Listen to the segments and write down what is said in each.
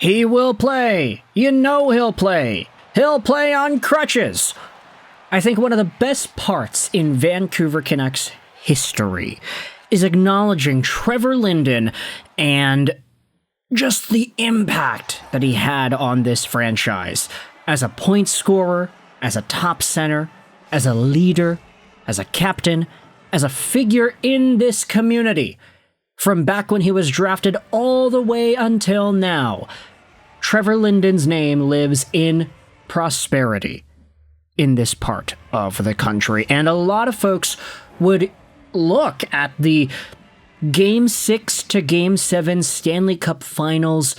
He will play. You know he'll play. He'll play on crutches. I think one of the best parts in Vancouver Canucks history is acknowledging Trevor Linden and just the impact that he had on this franchise as a point scorer, as a top center, as a leader, as a captain, as a figure in this community. From back when he was drafted all the way until now, Trevor Linden's name lives in prosperity in this part of the country. And a lot of folks would look at the Game 6 to Game 7 Stanley Cup Finals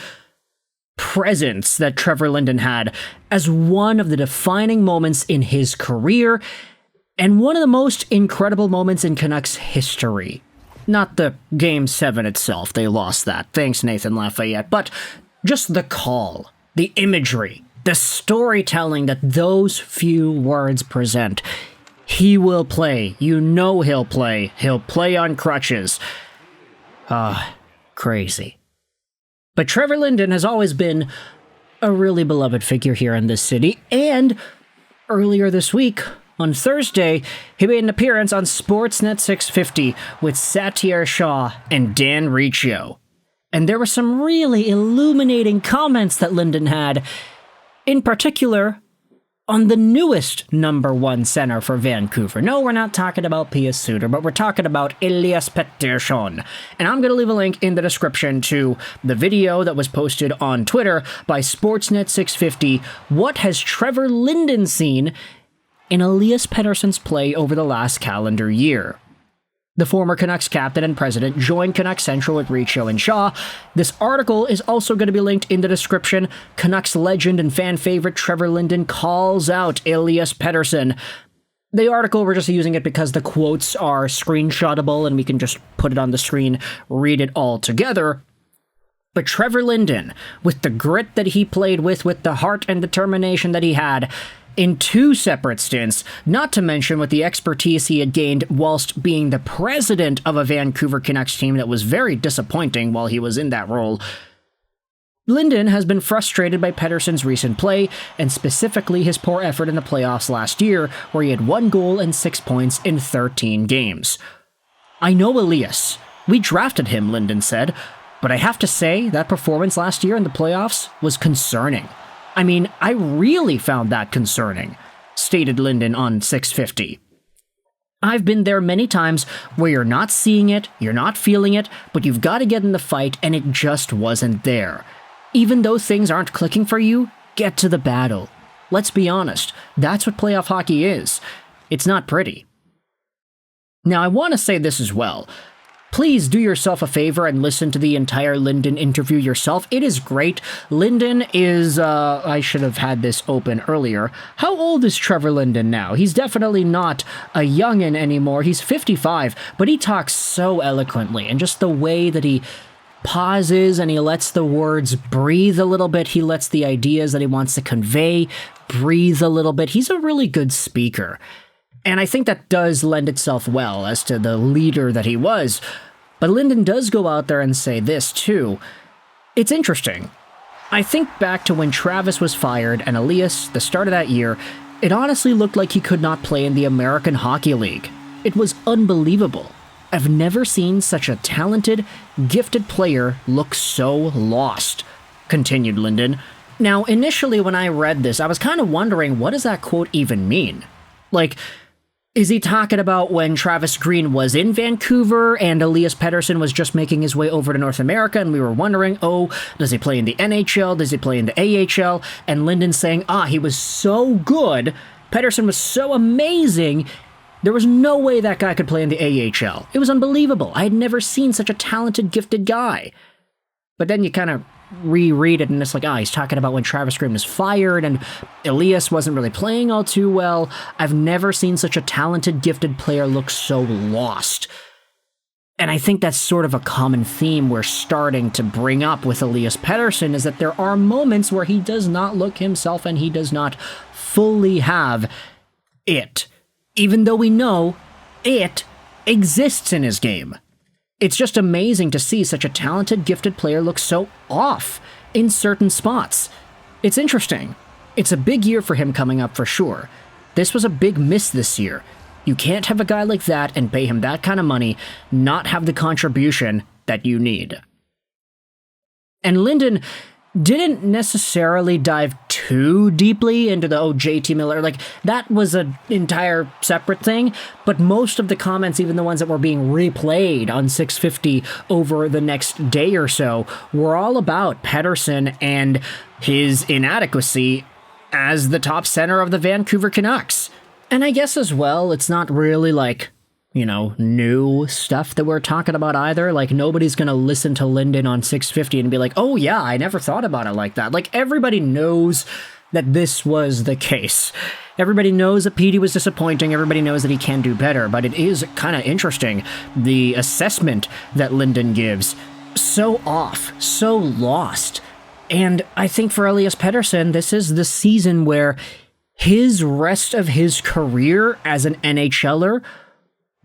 presence that Trevor Linden had as one of the defining moments in his career and one of the most incredible moments in Canucks history. Not the Game 7 itself, they lost that. Thanks, Nathan Lafayette. But just the call, the imagery, the storytelling that those few words present. He will play. You know he'll play. He'll play on crutches. Crazy. But Trevor Linden has always been a really beloved figure here in this city, and earlier this week, on Thursday, he made an appearance on Sportsnet 650 with Satyar Shah and Dan Riccio. And there were some really illuminating comments that Linden had, in particular, on the newest number one center for Vancouver. No, we're not talking about Pius Suter, but we're talking about Elias Pettersson. And I'm going to leave a link in the description to the video that was posted on Twitter by Sportsnet 650. What has Trevor Linden seen in Elias Pettersson's play over the last calendar year? The former Canucks captain and president joined Canucks Central with Riccio and Shaw. This article is also going to be linked in the description. Canucks legend and fan favorite Trevor Linden calls out Elias Pettersson. The article, we're just using it because the quotes are screenshotable and we can just put it on the screen, read it all together. But Trevor Linden, with the grit that he played with the heart and determination that he had, in two separate stints, not to mention with the expertise he had gained whilst being the president of a Vancouver Canucks team that was very disappointing while he was in that role, Linden has been frustrated by Pettersson's recent play, and specifically his poor effort in the playoffs last year, where he had 1 goal and 6 points in 13 games. I know Elias. We drafted him, Linden said, but I have to say that performance last year in the playoffs was concerning. I mean, I really found that concerning, stated Linden on 650. I've been there many times where you're not seeing it, you're not feeling it, but you've got to get in the fight, and it just wasn't there. Even though things aren't clicking for you, get to the battle. Let's be honest, that's what playoff hockey is. It's not pretty. Now, I want to say this as well. Please do yourself a favor and listen to the entire Linden interview yourself. It is great. Linden is, I should have had this open earlier. How old is Trevor Linden now? He's definitely not a youngin' anymore. He's 55, but he talks so eloquently, and just the way that he pauses and he lets the words breathe a little bit. He lets the ideas that he wants to convey breathe a little bit. He's a really good speaker. And I think that does lend itself well as to the leader that he was. But Linden does go out there and say this, too. It's interesting. I think back to when Travis was fired and Elias, the start of that year, it honestly looked like he could not play in the American Hockey League. It was unbelievable. I've never seen such a talented, gifted player look so lost, continued Linden. Now, initially when I read this, I was kind of wondering, what does that quote even mean? Like, is he talking about when Travis Green was in Vancouver and Elias Pettersson was just making his way over to North America and we were wondering, oh, does he play in the NHL? Does he play in the AHL? And Linden saying, he was so good. Pettersson was so amazing. There was no way that guy could play in the AHL. It was unbelievable. I had never seen such a talented, gifted guy. But then you kind of reread it and it's like, he's talking about when Travis Green was fired and Elias wasn't really playing all too well. I've never seen such a talented, gifted player look so lost. And I think that's sort of a common theme we're starting to bring up with Elias Pettersson, is that there are moments where he does not look himself and he does not fully have it, even though we know it exists in his game. It's just amazing to see such a talented, gifted player look so off in certain spots. It's interesting. It's a big year for him coming up for sure. This was a big miss this year. You can't have a guy like that and pay him that kind of money, not have the contribution that you need. And Linden didn't necessarily dive too deeply into the, JT Miller, like, that was an entire separate thing, but most of the comments, even the ones that were being replayed on 650 over the next day or so, were all about Pettersson and his inadequacy as the top center of the Vancouver Canucks. And I guess as well, it's not really like, new stuff that we're talking about either. Like, nobody's going to listen to Linden on 650 and be like, oh yeah, I never thought about it like that. Like, everybody knows that this was the case. Everybody knows that Petey was disappointing. Everybody knows that he can do better. But it is kind of interesting, the assessment that Linden gives. So off, so lost. And I think for Elias Pettersson, this is the season where his rest of his career as an NHLer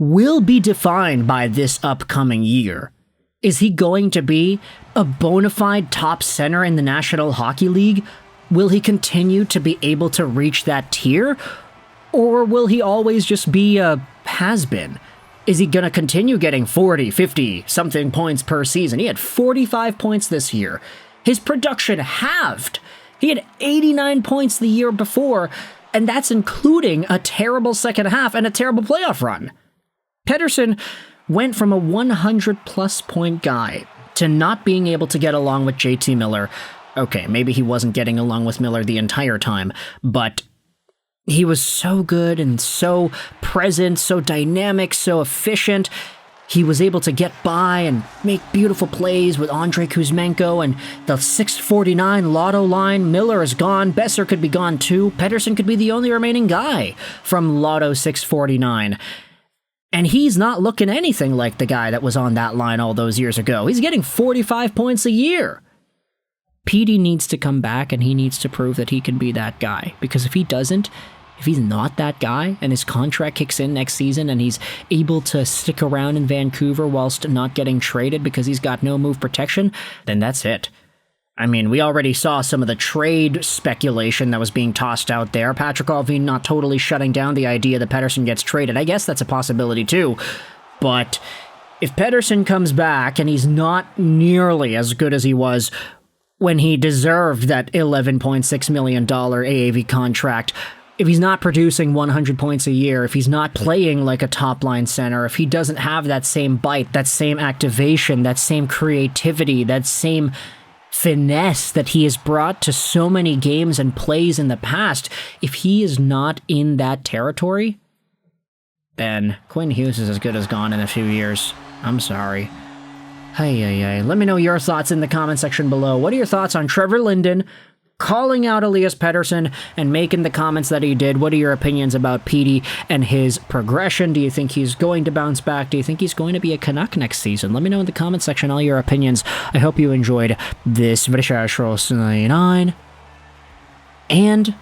will be defined by this upcoming year. Is he going to be a bona fide top center in the National Hockey League? Will he continue to be able to reach that tier? Or will he always just be a has-been? Is he going to continue getting 40, 50 something points per season? He had 45 points this year. His production halved. He had 89 points the year before, and that's including a terrible second half and a terrible playoff run. Pettersson went from a 100-plus point guy to not being able to get along with JT Miller. Okay, maybe he wasn't getting along with Miller the entire time, but he was so good and so present, so dynamic, so efficient. He was able to get by and make beautiful plays with Andrei Kuzmenko and the 649 lotto line. Miller is gone. Besser could be gone too. Pettersson could be the only remaining guy from lotto 649. And he's not looking anything like the guy that was on that line all those years ago. He's getting 45 points a year. Petey needs to come back and he needs to prove that he can be that guy. Because if he doesn't, if he's not that guy and his contract kicks in next season and he's able to stick around in Vancouver whilst not getting traded because he's got no move protection, then that's it. I mean, we already saw some of the trade speculation that was being tossed out there. Patrick Allvin not totally shutting down the idea that Pettersson gets traded. I guess that's a possibility too. But if Pettersson comes back and he's not nearly as good as he was when he deserved that $11.6 million AAV contract, if he's not producing 100 points a year, if he's not playing like a top-line center, if he doesn't have that same bite, that same activation, that same creativity, that same finesse that he has brought to so many games and plays in the past, if he is not in that territory, then Quinn Hughes is as good as gone in a few years. I'm sorry. Hey. Let me know your thoughts in the comment section below. What are your thoughts on Trevor Linden calling out Elias Pettersson and making the comments that he did? What are your opinions about Petey and his progression? Do you think he's going to bounce back? Do you think he's going to be a Canuck next season? Let me know in the comment section all your opinions. I hope you enjoyed this video. And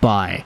bye.